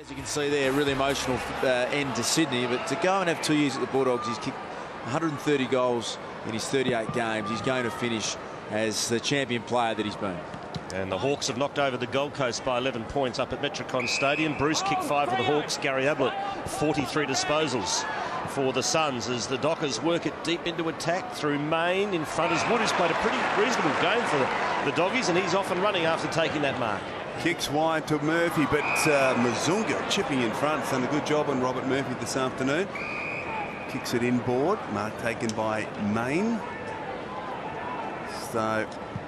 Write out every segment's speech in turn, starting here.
As you can see there, really emotional end to Sydney, but to go and have 2 years at the Bulldogs, he's kicked 130 goals in his 38 games. He's going to finish as the champion player that he's been. And the Hawks have knocked over the Gold Coast by 11 points up at Metricon Stadium. Bruce kicked 5 for the Hawks. Gary Ablett, 43 disposals for the Suns as the Dockers work it deep into attack through Main in front as Wood, who's played a pretty reasonable game for the Doggies, and he's off and running after taking that mark. Kicks wide to Murphy, but Mazunga chipping in front. He's done a good job on Robert Murphy this afternoon. Kicks it inboard. Mark taken by Main. So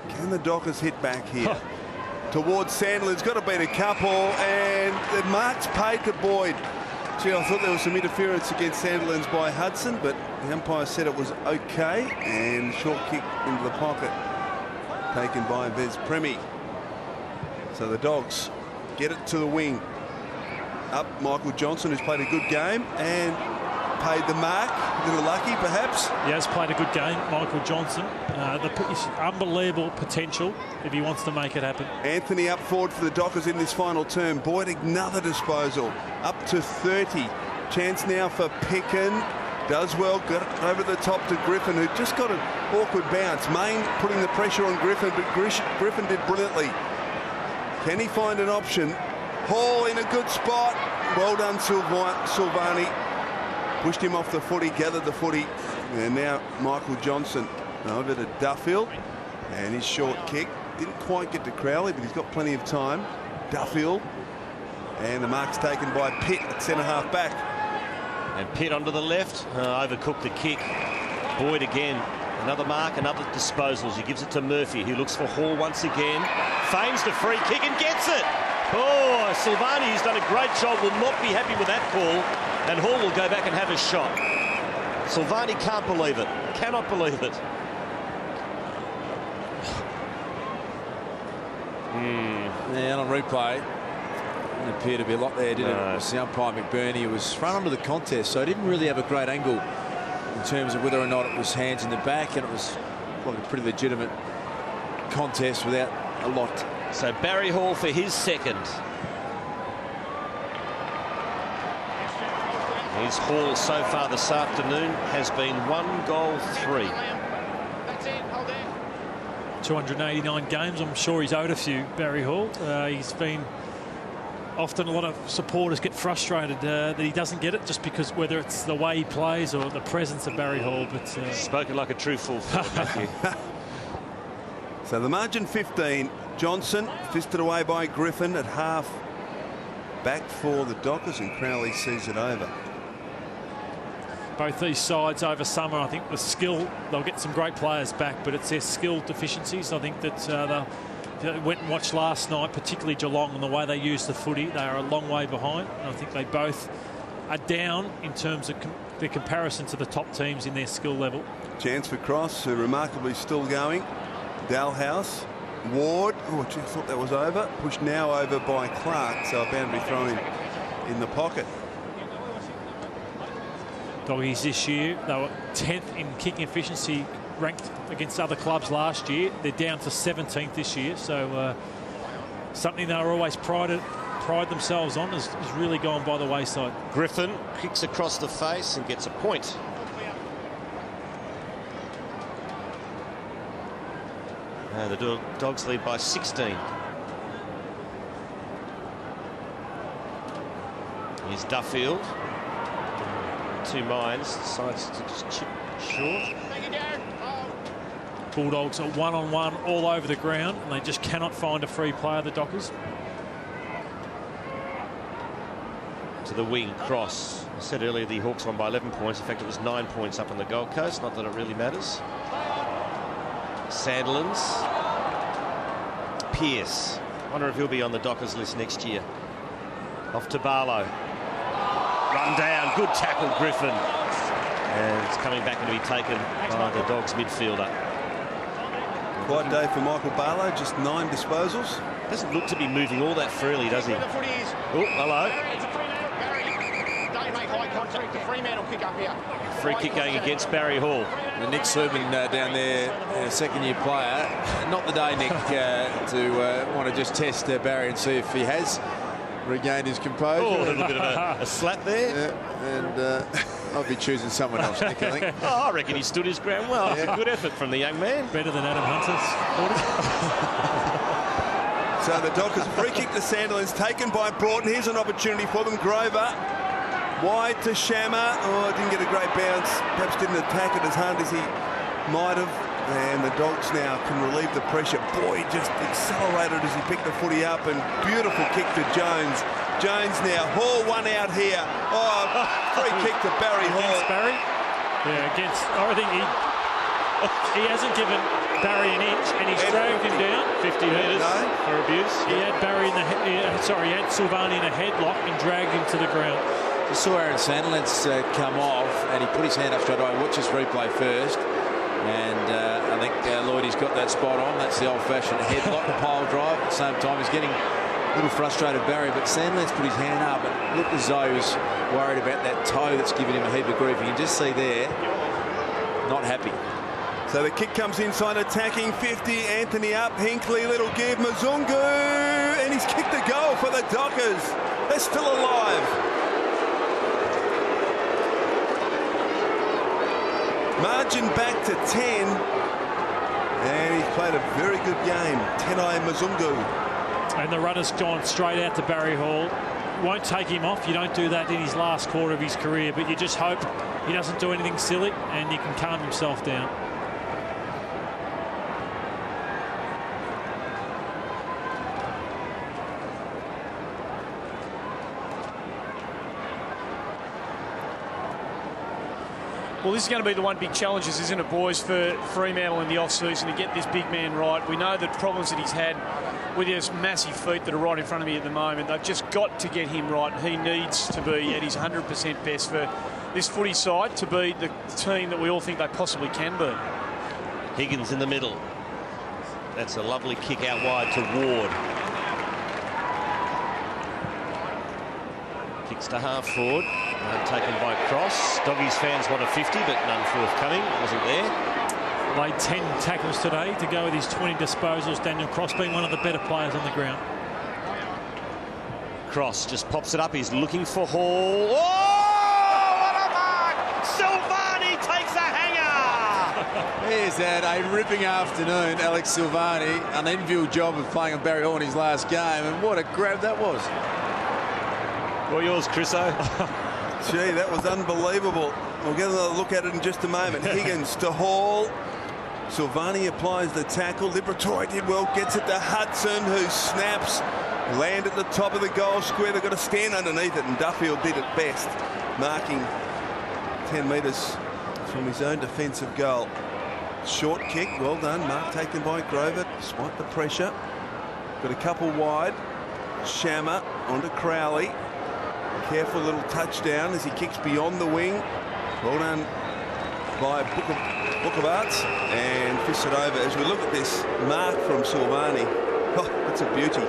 can the Dockers hit back here? Towards Sandler, he's got to beat a couple, and the mark's paid to Boyd. Gee, I thought there was some interference against Sandilands by Hudson, but the umpire said it was okay. And short kick into the pocket taken by Vez Premi. So the Dogs get it to the wing. Up Michael Johnson, who's played a good game and paid the mark. A little lucky, perhaps. He has played a good game, Michael Johnson. Unbelievable potential if he wants to make it happen. Anthony up forward for the Dockers in this final term. Boyd, another disposal. Up to 30. Chance now for Pickin. Does well, got it over the top to Griffin, who just got an awkward bounce. Main putting the pressure on Griffin, but Griffin did brilliantly. Can he find an option? Hall in a good spot. Well done, Silvani. Pushed him off the footy, gathered the footy. And now Michael Johnson over to Duffield. And his short kick. Didn't quite get to Crowley, but he's got plenty of time. Duffield. And the mark's taken by Pitt at centre-half back. And Pitt onto the left. Overcooked the kick. Boyd again. Another mark, another disposals. He gives it to Murphy, who looks for Hall once again. Feigns the free kick and gets it. Oh, Silvani, who's done a great job, will not be happy with that call. And Hall will go back and have a shot. Silvani can't believe it. Cannot believe it. Yeah, on replay, it appeared to be a lot there, didn't it? It was the umpire McBurney who was front onto the contest, so he didn't really have a great angle in terms of whether or not it was hands in the back, and it was probably a pretty legitimate contest without a lot. So Barry Hall for his second. His haul so far this afternoon has been 1 goal, 3. 289 games. I'm sure he's owed a few, Barry Hall. He's been often, a lot of supporters get frustrated that he doesn't get it, just because whether it's the way he plays or the presence of Barry Hall. But spoken like a true full forward. So the margin 15. Johnson fisted away by Griffin at half back for the Dockers, and Crowley sees it over. Both these sides over summer, I think the skill, they'll get some great players back, but it's their skill deficiencies. I think that they went and watched last night, particularly Geelong, and the way they use the footy. They are a long way behind. I think they both are down in terms of the comparison to the top teams in their skill level. Chance for Cross, who remarkably still going. Dalhouse. Ward, oh, I thought that was over. Pushed now over by Clark, so a boundary thrown in the pocket. Doggies this year, they were 10th in kicking efficiency, ranked against other clubs last year. They're down to 17th this year, so something they were always pride themselves on has really gone by the wayside. Griffin kicks across the face and gets a point. The Dogs lead by 16. Here's Duffield. 2 minds, decides to just chip short. Bulldogs are one-on-one all over the ground, and they just cannot find a free player, the Dockers. To the wing, Cross. I said earlier the Hawks won by 11 points. In fact, it was 9 points up on the Gold Coast. Not that it really matters. Sandilands. Pearce. I wonder if he'll be on the Dockers list next year. Off to Barlow. Run down. Good tackle, Griffin. And it's coming back and to be taken by the Dogs midfielder. Quiet day for Michael Barlow. Just 9 disposals. Doesn't look to be moving all that freely, does he? Oh, hello. Fremantle kick up here. Free kick going against Barry Hall. And Nick Subin down there, second-year player. Not the day, Nick, to want to just test Barry and see if he has regained his composure. Oh, a little bit of a slap there. Yeah, and I'll be choosing someone else, Nick, I think. Oh, I reckon he stood his ground well. It's a good effort from the young man. Better than Adam Hunter's 40. So the Dockers free kick to Sandilands, taken by Broughton. Here's an opportunity for them. Grover wide to Shammer. Oh, didn't get a great bounce. Perhaps didn't attack it as hard as he might have. And the Dogs now can relieve the pressure. Boy, just accelerated as he picked the footy up, and beautiful kick to Jones. Jones now, Hall one out here. Oh, free kick to Barry Hall. Against Barry? Yeah, against... I think he hasn't given Barry an inch, and he's dragged him down 50 metres for abuse. He had Barry in the... he had Silvani in a headlock and dragged him to the ground. I saw Aaron Sandilands come off, and he put his hand up straight away. Watch this replay first. And I think Lloydie's got that spot on. That's the old-fashioned headlock pile drive. At the same time, he's getting a little frustrated, Barry, but Sandilands put his hand up. It looked as though he was worried about that toe that's giving him a heap of grief. You can just see there, not happy. So the kick comes inside, attacking 50. Anthony up, Hinkley, little give, Mzungu, and he's kicked the goal for the Dockers. They're still alive. Margin back to 10, and he's played a very good game. Tenai Mzungu. And the runner's gone straight out to Barry Hall. Won't take him off. You don't do that in his last quarter of his career, but you just hope he doesn't do anything silly and he can calm himself down. Well, this is going to be the one big challenge, isn't it, boys, for Fremantle in the off-season to get this big man right. We know the problems that he's had with his massive feet that are right in front of me at the moment. They've just got to get him right. He needs to be at his 100% best for this footy side to be the team that we all think they possibly can be. Higgins in the middle. That's a lovely kick out wide to Ward. Kicks to half forward. Taken by Cross. Doggies fans want a 50, but none forthcoming. Wasn't there. Laid 10 tackles today to go with his 20 disposals. Daniel Cross being one of the better players on the ground. Cross just pops it up. He's looking for Hall. Oh, what a mark! Silvani takes a hanger! He's had a ripping afternoon, Alex Silvani. An enviable job of playing on Barry Hall in his last game, and what a grab that was. All yours, Chriso. Gee, that was unbelievable. We'll get another look at it in just a moment. Higgins to Hall. Silvani applies the tackle. Liberatore did well, gets it to Hudson, who snaps. Land at the top of the goal square. They've got to stand underneath it, and Duffield did it best, marking 10 metres from his own defensive goal. Short kick, well done. Mark taken by Grover, despite the pressure. Got a couple wide. Shammer onto Crowley. Careful little touchdown as he kicks beyond the wing. Well done by Book of Arts, and fists it over. As we look at this mark from Silvani, oh, that's a beauty.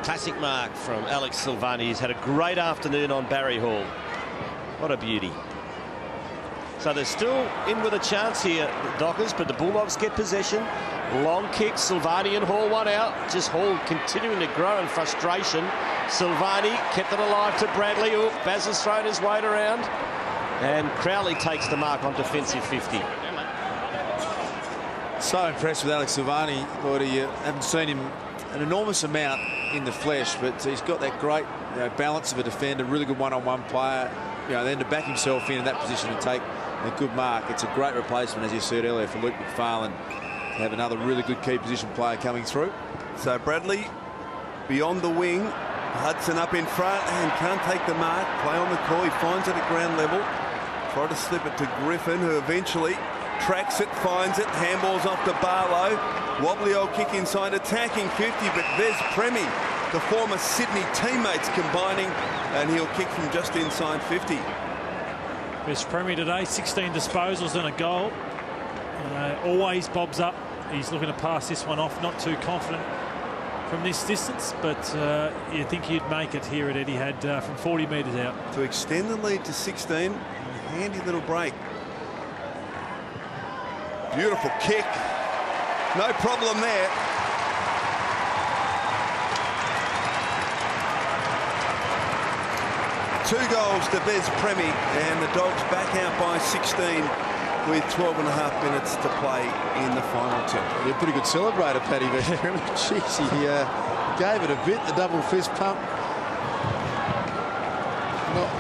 Classic mark from Alex Silvani. He's had a great afternoon on Barry Hall. What a beauty. So they're still in with a chance here, the Dockers, but the Bulldogs get possession. Long kick, Silvani and Hall one out. Just Hall continuing to grow in frustration. Silvani kept it alive to Bradley. Ooh, Baz has thrown his weight around. And Crowley takes the mark on defensive 50. So impressed with Alex Silvani. Lord, you haven't seen him an enormous amount in the flesh, but he's got that great balance of a defender, really good one-on-one player. Then to back himself in that position and take a good mark. It's a great replacement, as you said earlier, for Luke McFarlane. Have another really good key position player coming through. So Bradley beyond the wing. Hudson up in front and can't take the mark. Play on the call. He finds it at ground level. Try to slip it to Griffin, who eventually tracks it, finds it. Handballs off to Barlow. Wobbly old kick inside, attacking 50, but there's Premi, the former Sydney teammates combining, and he'll kick from just inside 50. Best Premi today, 16 disposals and a goal. Always bobs up. He's looking to pass this one off, not too confident from this distance, but you think you'd make it here at Etihad from 40 metres out. To extend the lead to 16, handy little break. Beautiful kick. No problem there. 2 goals to Bez Premi, and the Dogs back out by 16 with 12.5 minutes to play in the final term. Yeah, pretty good celebrator, Paddy Bez Premi. Jeez, he gave it a bit, the double fist pump. Not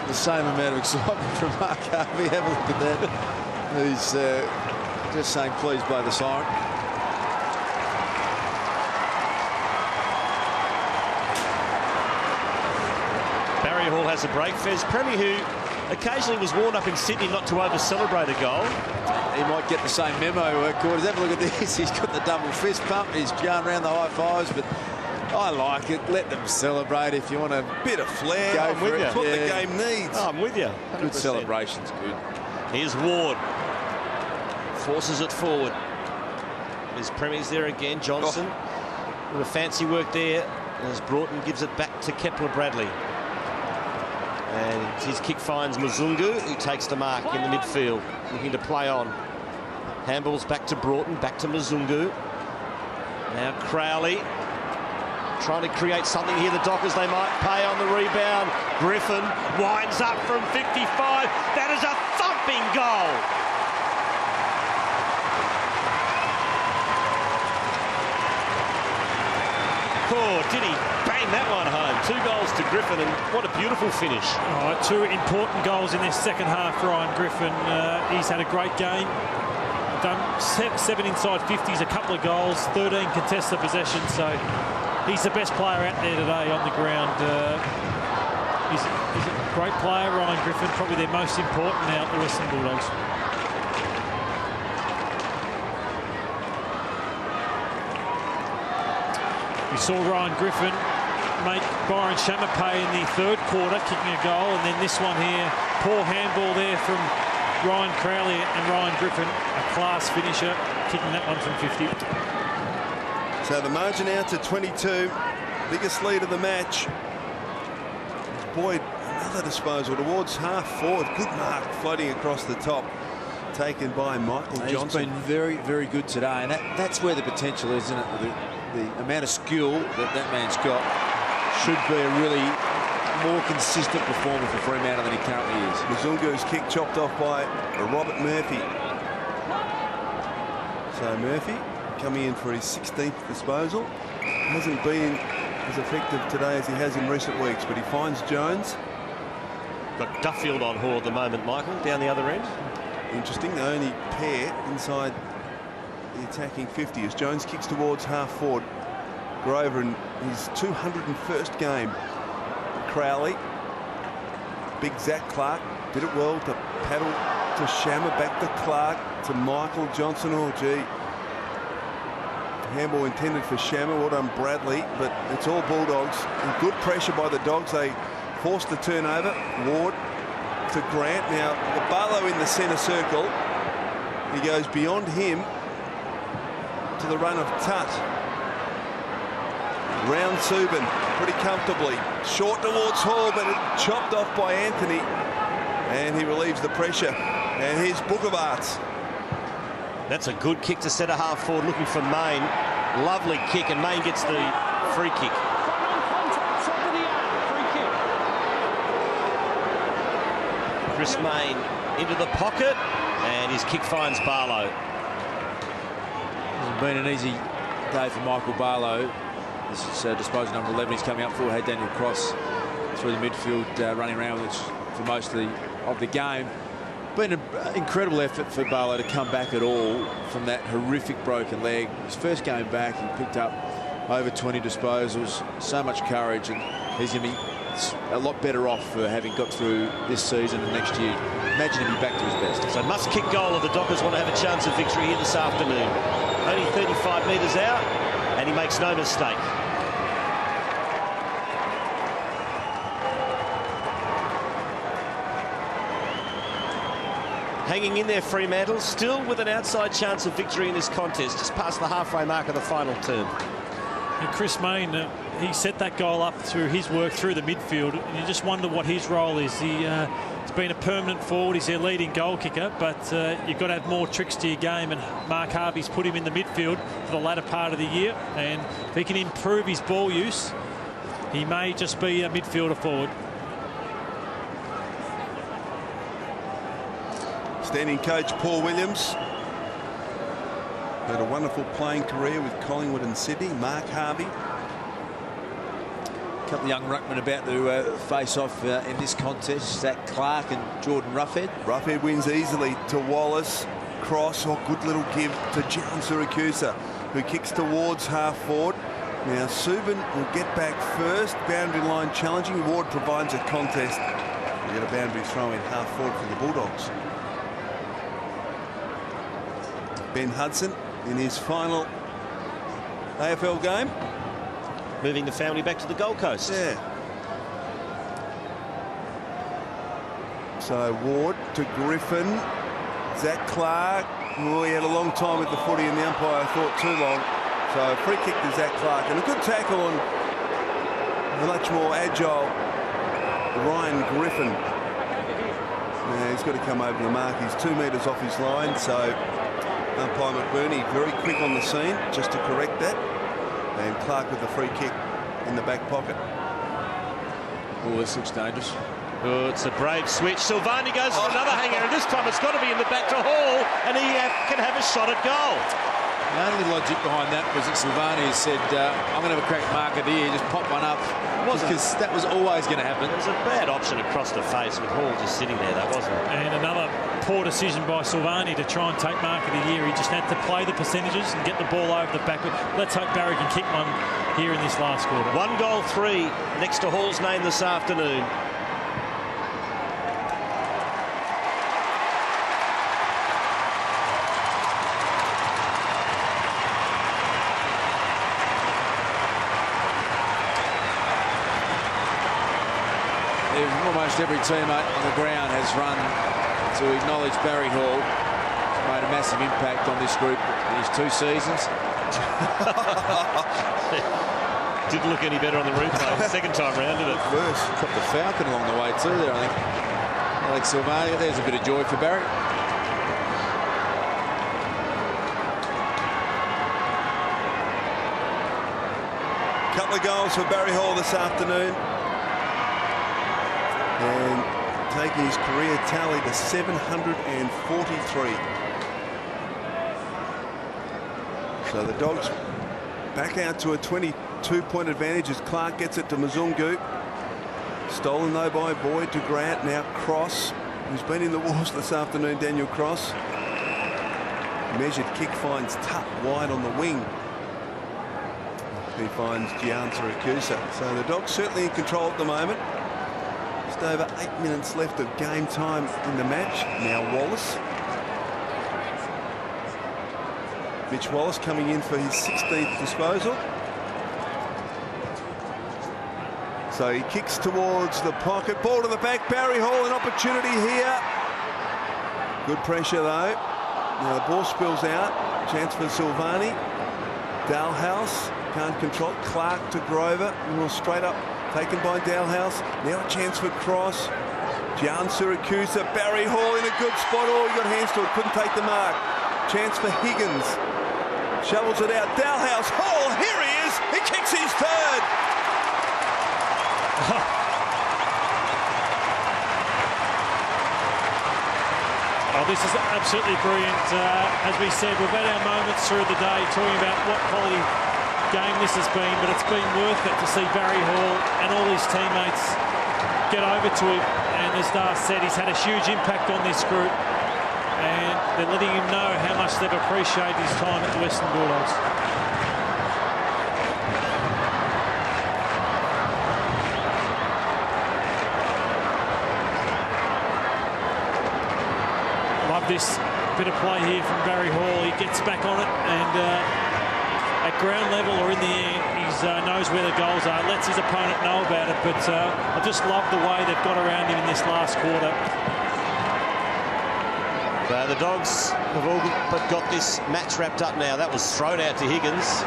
the same amount of excitement from Mark Harvey. Have a look at that. He's just saying, please blow the siren. Hall has a break. Fez Premi, who occasionally was warned up in Sydney not to over-celebrate a goal. He might get the same memo, Quarters. Have a look at this. He's got the double fist pump. He's going around the high fives, but I like it. Let them celebrate if you want a bit of flair. Go for it. you. It's what the game needs. Oh, I'm with you. 100%. Good celebrations, good. Here's Ward. Forces it forward. There's Premi's there again. Johnson with a fancy work there as Broughton gives it back to Kepler-Bradley. And his kick finds Mzungu, who takes the mark in the midfield, looking to play on. Handballs back to Broughton, back to Mzungu. Now Crowley trying to create something here. The Dockers, they might pay on the rebound. Griffin winds up from 55. That is a thumping goal. Oh, did he bang that one home? 2 goals to Griffin, and what a beautiful finish. Oh, 2 important goals in this second half, Ryan Griffin. He's had a great game. Done 7 inside 50s, a couple of goals, 13 contested possessions, so he's the best player out there today on the ground. He's a great player, Ryan Griffin, probably their most important now at the Western Bulldogs. We saw Ryan Griffin make Byron Shammer pay in the 3rd quarter, kicking a goal, and then this one here, poor handball there from Ryan Crowley and Ryan Griffin, a class finisher, kicking that one from 50. So the margin out to 22, biggest lead of the match. Boyd, another disposal towards half forward, good mark floating across the top, taken by Michael Johnson. He's been very, very good today, and that's where the potential is, isn't it? The amount of skill that man's got should be a really more consistent performer for Fremantle than he currently is. Mzungu's kick chopped off by Robert Murphy. So Murphy coming in for his 16th disposal. Hasn't been as effective today as he has in recent weeks, but he finds Jones. Got Duffield on Hall at the moment, Michael, down the other end. Interesting, the only pair inside the attacking 50 as Jones kicks towards half forward. Grover in his 201st game. Crowley, big Zach Clark did it well to paddle to Shammer, back to Clark, to Michael Johnson. Oh gee, handball intended for Shammer. Well done Bradley, but it's all Bulldogs, and good pressure by the Dogs. They forced the turnover. Ward to Grant. Now the Barlow in the centre circle, he goes beyond him to the run of Tutt. Round Subin pretty comfortably, short towards Hall, but it chopped off by Anthony, and he relieves the pressure. And here's Book of Arts. That's a good kick to centre half forward, looking for Main. Lovely kick, and Main gets the free kick. Chris Main into the pocket, and his kick finds Barlow. Hasn't been an easy day for Michael Barlow. This is disposal number 11 he's coming up for. Had Daniel Cross through the midfield running around with for most of the game. Been an incredible effort for Barlow to come back at all from that horrific broken leg. His first game back, he picked up over 20 disposals. So much courage, and he's going to be a lot better off for having got through this season and next year. Imagine he'd be back to his best. So must-kick goal of the Dockers want to have a chance of victory here this afternoon. Only 35 metres out, and he makes no mistake. Hanging in there, Fremantle, still with an outside chance of victory in this contest, just past the halfway mark of the final term. And Chris Main, he set that goal up through his work through the midfield, and you just wonder what his role is. He's been a permanent forward, he's their leading goal kicker, but you've got to have more tricks to your game, and Mark Harvey's put him in the midfield for the latter part of the year, and if he can improve his ball use, he may just be a midfielder forward. Outstanding coach Paul Williams. Had a wonderful playing career with Collingwood and Sydney. Mark Harvey. A couple of young ruckmen about to face off in this contest. Zach Clark and Jordan Roughead. Roughead wins easily to Wallace. Cross, or good little give to John Siracusa, who kicks towards half forward. Now Subin will get back first. Boundary line challenging. Ward provides a contest. We get a boundary throw in half forward for the Bulldogs. Ben Hudson in his final AFL game. Moving the family back to the Gold Coast. Yeah. So Ward to Griffin. Zach Clark. Oh, he had a long time with the footy, and the umpire thought too long. So free kick to Zach Clark, and a good tackle on a much more agile Ryan Griffin. Now he's got to come over the mark. He's 2 metres off his line, so umpire McBurney very quick on the scene just to correct that. And Clark with the free kick in the back pocket. Oh, this looks dangerous. Oh, it's a brave switch. Silvani goes for another hanger, and this time it's got to be in the back to Hall, and he can have a shot at goal. The only logic behind that was that Silvani said, I'm going to have a crack marker here, just pop one up. Because that was always going to happen. It was a bad option across the face with Hall just sitting there, that wasn't it? And another poor decision by Silvani to try and take mark of the year. He just had to play the percentages and get the ball over the back. Let's hope Barry can kick one here in this last quarter. 1 goal 3 next to Hall's name this afternoon. Almost every teammate on the ground has run to acknowledge Barry Hall. He's made a massive impact on this group in his 2 seasons. Didn't look any better on the replay the second time round, did it? Worse. Got the Falcon along the way too there, I think. Alex Silvani, there's a bit of joy for Barry. Couple of goals for Barry Hall this afternoon. And taking his career tally to 743. So the Dogs back out to a 22-point advantage as Clark gets it to Mzungu. Stolen though by Boyd to Grant. Now Cross, who's been in the wars this afternoon, Daniel Cross. Measured kick finds Tutt wide on the wing. He finds Gian Siracusa. So the Dogs certainly in control at the moment. Just over 8 minutes left of game time in the match. Now Wallace. Mitch Wallace coming in for his 16th disposal. So he kicks towards the pocket. Ball to the back. Barry Hall, an opportunity here. Good pressure though. Now the ball spills out. Chance for Silvani. Dalhouse can't control. Clark to Grover. Straight up. Taken by Dalhouse. Now a chance for Cross. Gian Siracusa. Barry Hall in a good spot. Oh, he got hands to it. Couldn't take the mark. Chance for Higgins. Shovels it out. Dalhouse. Hall. Here he is. He kicks his third. Oh, this is absolutely brilliant. As we said, we've had our moments through the day talking about what quality game this has been, but it's been worth it to see Barry Hall and all his teammates get over to him. And as Dar said, he's had a huge impact on this group, and they're letting him know how much they've appreciated his time at the Western Bulldogs. Love this bit of play here from Barry Hall. He gets back on it, and at ground level or in the air, he knows where the goals are, lets his opponent know about it, but I just love the way they've got around him in this last quarter. The Dogs have all but got this match wrapped up now. That was thrown out to Higgins,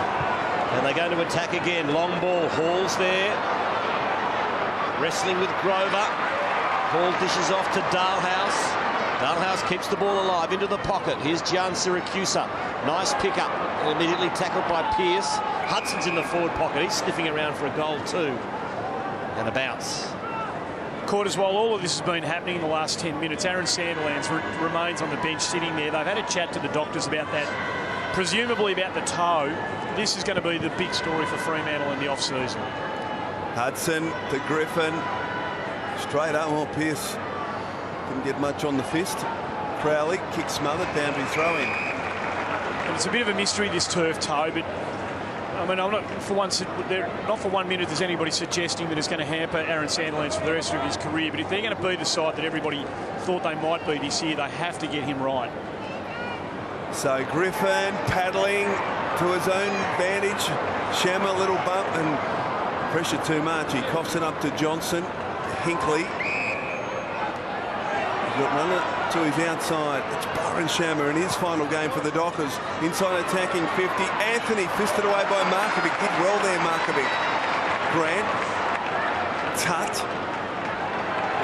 and they're going to attack again. Long ball. Hall's there, wrestling with Grover. Hall dishes off to Dalhouse. Dalhouse keeps the ball alive into the pocket. Here's Gian Siracusa. Nice pick-up. Immediately tackled by Pearce. Hudson's in the forward pocket. He's sniffing around for a goal too. And a bounce. quarters, while all of this has been happening in the last 10 minutes, Aaron Sandilands remains on the bench sitting there. They've had a chat to the doctors about that, presumably about the toe. This is going to be the big story for Fremantle in the off-season. Hudson to Griffin. Straight up. Well, Pearce didn't get much on the fist. Crowley, kick smothered, boundary throw in. And it's a bit of a mystery, this turf toe, but I mean, I'm not for one minute there's anybody suggesting that it's going to hamper Aaron Sandilands for the rest of his career. But if they're going to be the side that everybody thought they might be this year, they have to get him right. So Griffin paddling to his own advantage. Shammer, a little bump and pressure too much. He coughs it up to Johnson. Hinkley. He's got none to his outside. It's Byron Shammer in his final game for the Dockers. Inside attacking 50. Anthony fisted away by Markovic. Did well there, Markovic. Grant. Tutt.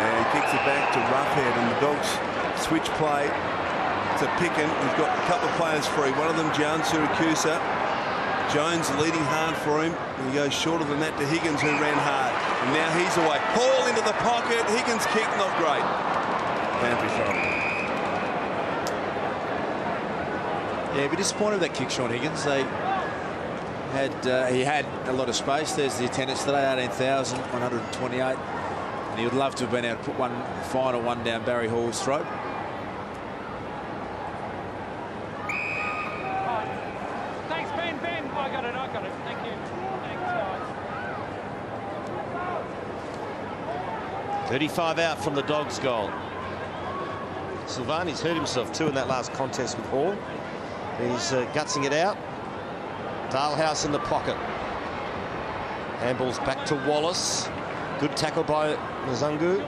And he kicks it back to Roughhead, and the Dogs switch play to Picken, who's got a couple of players free. One of them, Jan Siracusa. Jones leading hard for him. And he goes shorter than that to Higgins, who ran hard. And now he's away. Hall into the pocket. Higgins' kick, not great. Boundary throw. Yeah, be disappointed with that kick, Sean Higgins. They had he had a lot of space. There's the attendance today, 18,128. And he would love to have been able to put one final one down Barry Hall's throat. Thanks, Ben. I got it. Thank you. Thanks, guys. 35 out from the Dogs' goal. Silvani's hurt himself too in that last contest with Hall. He's gutsing it out. Dalehouse in the pocket. Handball's back to Wallace. Good tackle by Mzungu.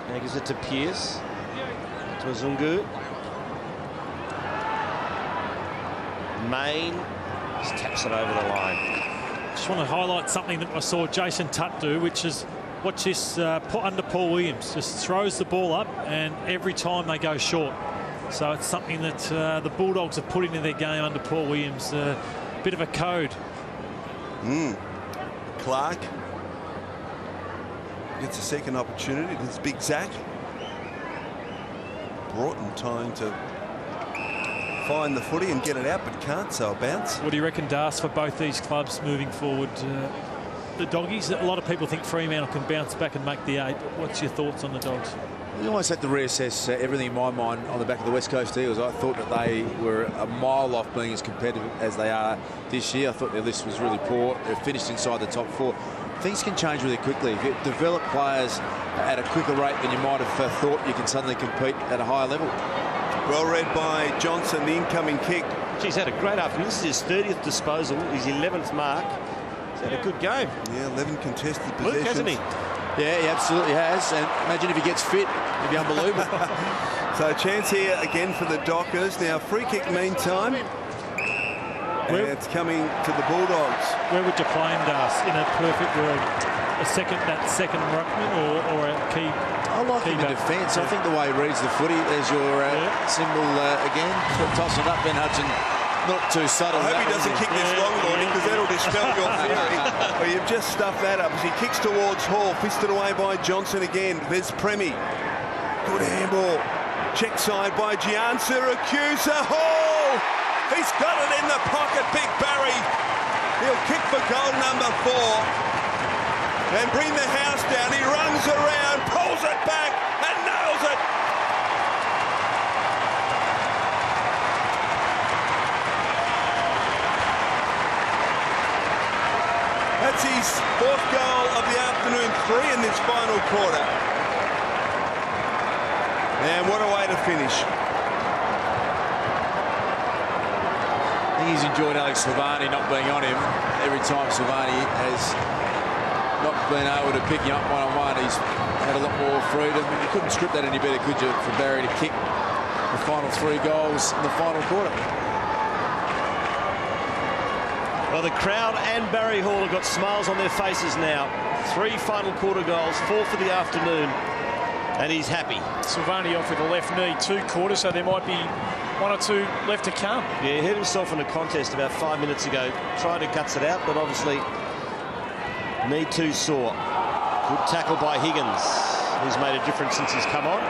Now gives it to Pearce. To Mzungu. Main just taps it over the line. Just want to highlight something that I saw Jason Tutt do, which is watch this under Paul Williams. Just throws the ball up, and every time they go short. So it's something that the Bulldogs have put into their game under Paul Williams. A bit of a code. Clark gets a second opportunity. This big Zach. Broughton trying to find the footy and get it out, but can't, so a bounce. What do you reckon, Das, for both these clubs moving forward? The Doggies, a lot of people think Fremantle can bounce back and make the 8. But what's your thoughts on the Dogs? You almost have to reassess everything in my mind on the back of the West Coast Eagles. I thought that they were a mile off being as competitive as they are this year. I thought their list was really poor. They've finished inside the top 4. Things can change really quickly. If you develop players at a quicker rate than you might have thought, you can suddenly compete at a higher level. Well read by Johnson, the incoming kick. He's had a great afternoon. This is his 30th disposal, his 11th mark. He's had a good game. Yeah, 11 contested possessions. Luke, hasn't he? Yeah, he absolutely has. And imagine if he gets fit, it'd be unbelievable. So a chance here again for the Dockers. Now free kick meantime. And it's coming to the Bulldogs. Where would you play him, Das, in a perfect world? That second ruckman or a key? I like him in defence. I think the way he reads the footy, there's your symbol again. Toss it up, Ben Hudson. Not too subtle. I hope he doesn't kick this long, Lordy, because that'll dispel your theory. Well, you've just stuffed that up as he kicks towards Hall, fisted away by Johnson again. There's Premi. Good handball. Check side by Gian Siracusa. Hall! He's got it in the pocket, Big Barry. He'll kick for goal number 4 and bring the house down. He runs around, pulls it back and nails it. That's his 4th goal of the afternoon, 3 in this final quarter. And what a way to finish. I think he's enjoyed Alex Silvani not being on him. Every time Silvani has not been able to pick him up one-on-one, he's had a lot more freedom. You couldn't script that any better, could you, for Barry to kick the final 3 goals in the final quarter? Well, the crowd and Barry Hall have got smiles on their faces now. 3 final quarter goals, 4 for the afternoon, and he's happy. Silvani off with a left knee, 2 quarters, so there might be 1 or 2 left to come. Yeah, he hurt himself in a contest about 5 minutes ago. Tried to guts it out, but obviously knee too sore. Good tackle by Higgins, who's made a difference since he's come on.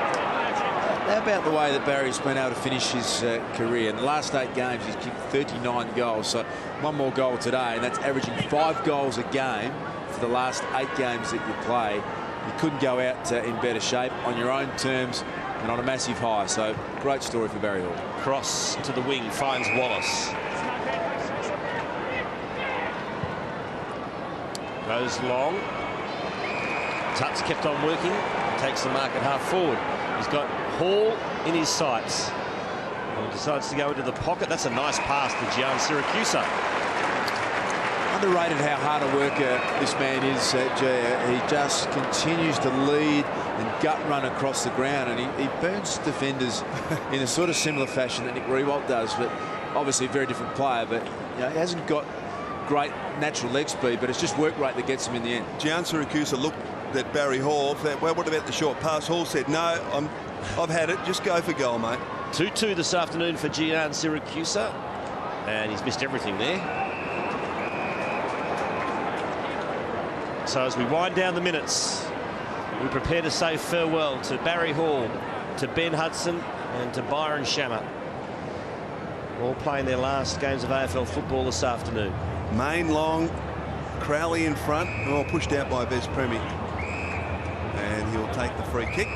How about the way that Barry's been able to finish his career? In the last 8 games, he's kicked 39 goals. So 1 more goal today, and that's averaging 5 goals a game for the last 8 games that you play. You couldn't go out in better shape on your own terms and on a massive high. So great story for Barry Hall. Cross to the wing, finds Wallace. Goes long. Tutt's kept on working. Takes the mark at half forward. He's got Hall in his sights. And decides to go into the pocket. That's a nice pass to Gian Siracusa. Underrated how hard a worker this man is, He just continues to lead and gut run across the ground, and he burns defenders in a sort of similar fashion that Nick Riewoldt does, but obviously a very different player. But he hasn't got great natural leg speed, but it's just work rate that gets him in the end. Gian Siracusa looked at Barry Hall. Well, what about the short pass? Hall said, no, I've had it. Just go for goal, mate. 2-2 this afternoon for Gian Siracusa, and he's missed everything there. So as we wind down the minutes, we prepare to say farewell to Barry Hall, to Ben Hudson and to Byron Shammer, all playing their last games of AFL football this afternoon. Main long, Crowley in front, pushed out by Bez Premi, and he'll take the free kick.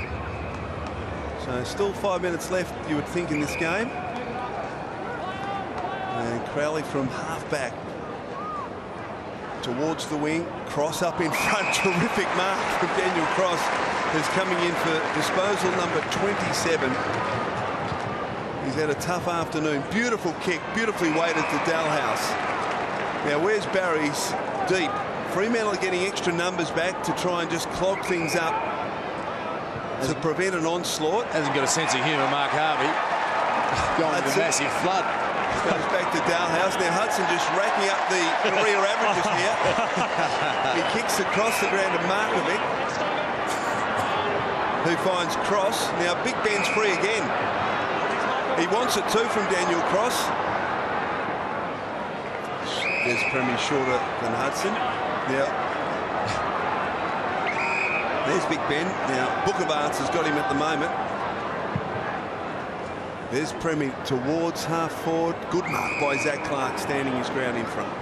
So still 5 minutes left, you would think, in this game. And Crowley from half-back towards the wing, Cross up in front. Terrific mark from Daniel Cross, who's coming in for disposal number 27. He's had a tough afternoon. Beautiful kick, beautifully weighted to Dalhouse. Now, where's Barry's deep? Fremantle are getting extra numbers back to try and just clog things up to prevent an onslaught. Hasn't got a sense of humour, Mark Harvey. Going with a massive flood. Goes back to Dalhouse. Now Hudson just racking up the career averages here. He kicks across the ground to Markovic, who finds Cross. Now Big Ben's free again. He wants it too from Daniel Cross. There's Premi shorter than Hudson. Now there's Big Ben. Now Book of Arts has got him at the moment. There's Premi towards half forward. Good mark by Zach Clark, standing his ground in front.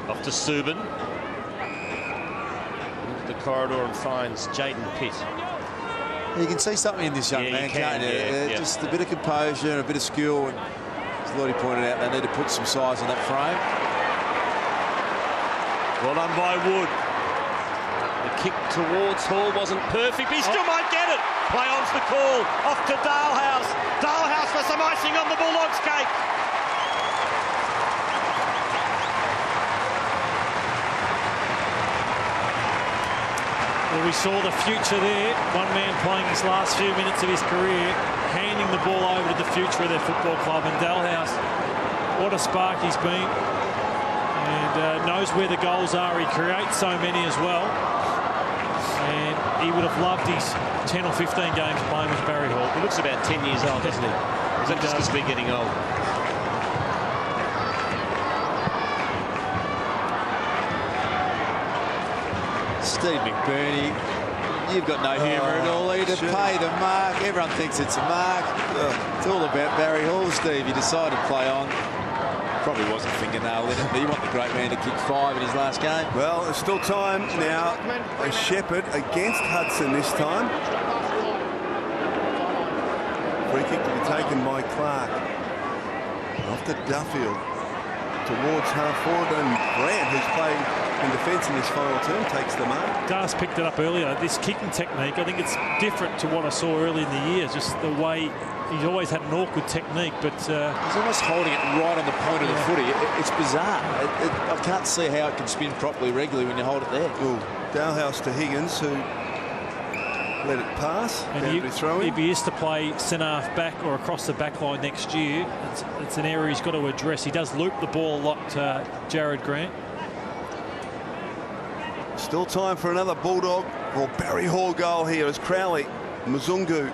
Off to Subin. Into the corridor and finds Jaden Pitt. You can see something in this young man, can't you? Just a bit of composure and a bit of skill. And as Lottie pointed out, they need to put some size on that frame. Well done by Wood. The kick towards Hall wasn't perfect, but he still might get it. Play on's the call. Off to Dalhouse. Dalhouse for some icing on the Bulldogs' cake. Well, we saw the future there. One man playing his last few minutes of his career, handing the ball over to the future of their football club. And Dalhouse, what a spark he's been. And knows where the goals are. He creates so many as well. And he would have loved his 10 or 15 games playing with Barry Hall. He looks about 10 years old, doesn't he? Is that just because we're getting old? Steve McBurney, you've got no humour at all either. Sure. Pay the mark. Everyone thinks it's a mark. It's all about Barry Hall, Steve. He decided to play on. Probably wasn't fingernail in it, but you want the great man to kick 5 in his last game. Well, there's still time now. A Shepherd against Hudson this time. Free kick to be taken by Clark. Off to Duffield. Towards half forward, and Grant, who's playing in defence in this final term, takes the mark. Das picked it up earlier. This kicking technique, I think it's different to what I saw early in the year. Just the way he's always had an awkward technique, but he's almost holding it right on the point of the footy. It's bizarre. I can't see how it can spin properly regularly when you hold it there. Ooh, Dalhouse to Higgins, who let it pass. And if he is to play centre-half back or across the back line next year, it's an area he's got to address. He does loop the ball a lot to Jared Grant. Still time for another Bulldog or Barry Hall goal here as Crowley, Mzungu,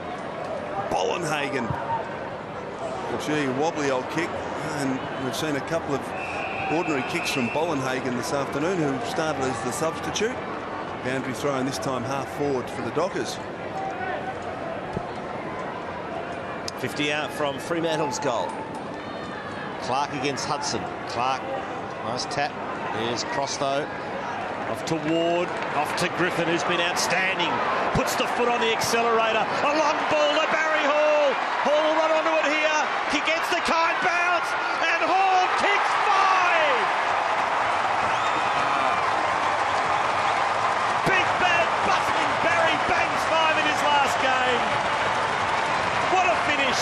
Bollenhagen. Gee, wobbly old kick. And we've seen a couple of ordinary kicks from Bollenhagen this afternoon, who started as the substitute. Boundary throw, and this time half forward for the Dockers. 50 out from Fremantle's goal. Clark against Hudson. Clark, nice tap. Here's cross though. Off to Ward, off to Griffin, who's been outstanding. Puts the foot on the accelerator. A long ball to Barry Hall. Hall will run onto it here. He gets the kind bounce, and Hall kicks 5. Big bad bustling Barry bangs 5 in his last game. What a finish.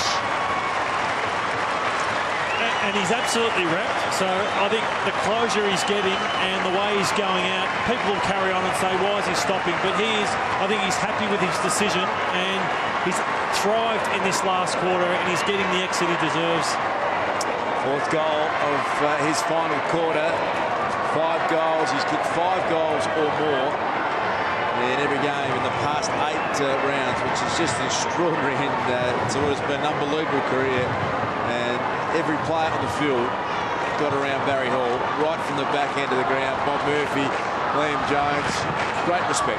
And he's absolutely wrapped. So I think the closure he's getting and the way he's going out, people will carry on and say, why is he stopping? But I think he's happy with his decision, and he's thrived in this last quarter, and he's getting the exit he deserves. Fourth goal of his final quarter. 5 goals. He's kicked 5 goals or more in every game in the past 8 rounds, which is just extraordinary. And it's always been an unbelievable career. And every player on the field got around Barry Hall, right from the back end of the ground. Bob Murphy, Liam Jones, great respect.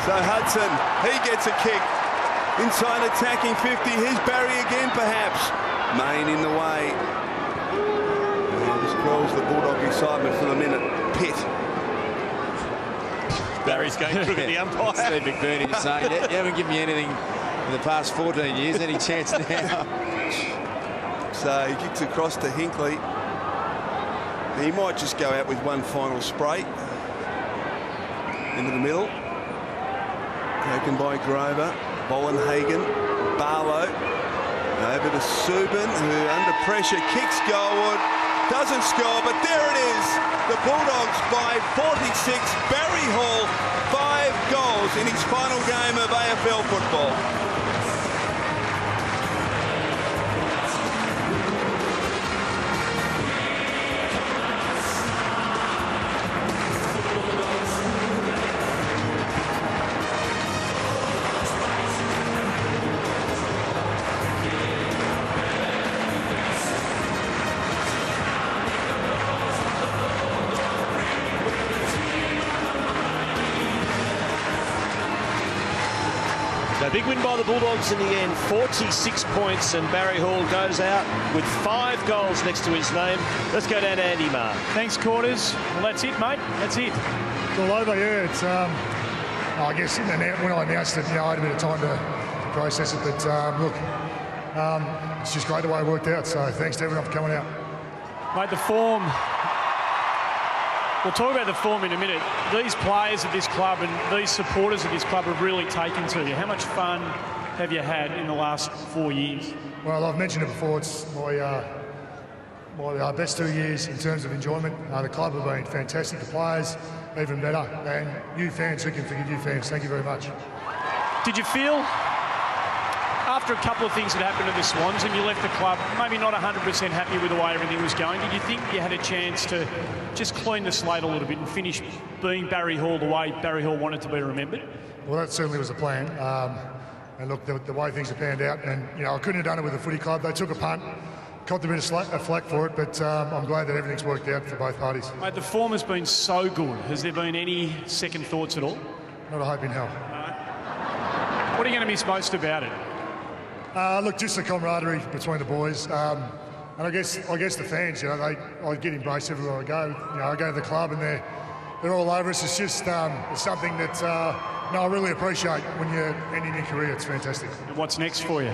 So Hudson, he gets a kick. Inside attacking 50, here's Barry again perhaps. Main in the way. And this quells the Bulldog excitement for the minute. Pitt. Barry's going through with the umpire. Steve McBurney just saying, you haven't given me anything in the past 14 years. Any chance now? So he kicks across to Hinkley. He might just go out with one final spray. Into the middle. Taken by Grover. Bollenhagen. Barlow. Over to Subin, who under pressure kicks goalward. Doesn't score, but there it is. The Bulldogs by 46. Barry Hall, 5 goals in his final game of AFL football. A big win by the Bulldogs in the end, 46 points, and Barry Hall goes out with 5 goals next to his name. Let's go down to Andy Marr. Thanks, Quarters. Well, that's it, mate. That's it. It's all over, yeah. It's, I guess when I announced it, I had a bit of time to process it, but look, it's just great the way it worked out, so thanks to everyone for coming out. Mate, the form... We'll talk about the form in a minute. These players of this club and these supporters of this club have really taken to you. How much fun have you had in the last 4 years? Well, I've mentioned it before. It's my best 2 years in terms of enjoyment. The club have been fantastic. The players, even better. And you fans, who can forgive you fans? Thank you very much. Did you feel, after a couple of things that happened to the Swans and you left the club, maybe not 100% happy with the way everything was going, did you think you had a chance to just clean the slate a little bit and finish being Barry Hall the way Barry Hall wanted to be remembered? Well, that certainly was the plan. And look, the way things have panned out, and I couldn't have done it with the footy club. They took a punt, copped a bit of flack for it, but I'm glad that everything's worked out for both parties. Mate, the form has been so good. Has there been any second thoughts at all? Not a hope in hell. What are you going to miss most about it? Look, just the camaraderie between the boys, and I guess the fans. I get embraced everywhere I go. I go to the club and they're all over us. It's just it's something that I really appreciate when you're ending your career. It's fantastic. And what's next for you?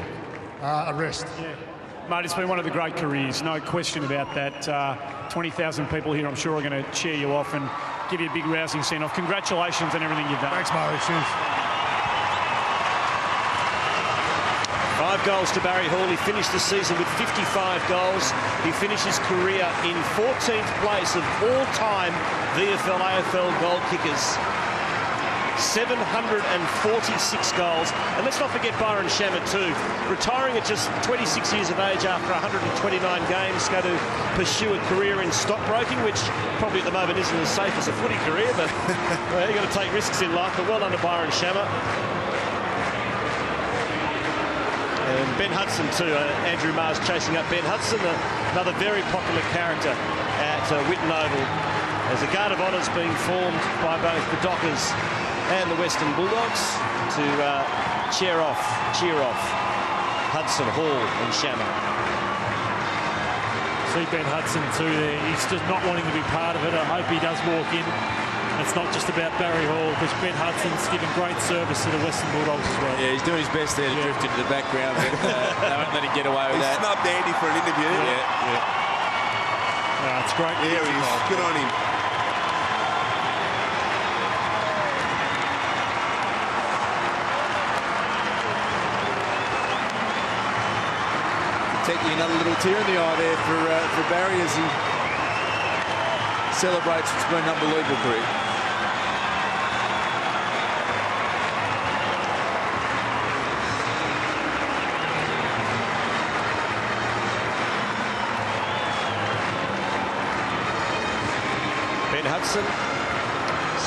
A rest. Yeah. Mate, it's been one of the great careers, no question about that. 20,000 people here, I'm sure, are going to cheer you off and give you a big rousing send-off. Congratulations on everything you've done. Thanks, Murray. Cheers. 5 goals to Barry Hall. He finished the season with 55 goals. He finished his career in 14th place of all-time VFL AFL goal kickers. 746 goals. And let's not forget Byron Shammer too. Retiring at just 26 years of age after 129 games, going to pursue a career in stockbroking, which probably at the moment isn't as safe as a footy career, but well, you've got to take risks in life. But well done to Byron Shammer. And Ben Hudson too. Andrew Marr's chasing up Ben Hudson, another very popular character at Whitten Oval. There's a guard of honours being formed by both the Dockers and the Western Bulldogs to cheer off Hudson, Hall and Shammer. See Ben Hudson too there. He's just not wanting to be part of it. I hope he does walk in. It's not just about Barry Hall, because Ben Hudson's given great service to the Western Bulldogs as well. Yeah, he's doing his best there to drift into the background, but they won't let him get away with He that. snubbed Andy for an interview. It's great. There he is. Good on him. Taking another little tear in the eye there for Barry as he celebrates what's been an unbelievable career. Ben Hudson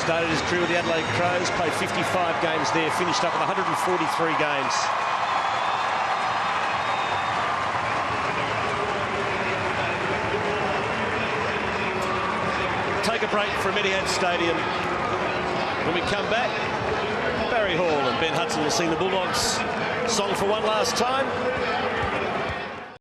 started his career with the Adelaide Crows, played 55 games there, finished up with 143 games. Take a break from Etihad Stadium. When we come back, Barry Hall and Ben Hudson will sing the Bulldogs song for one last time.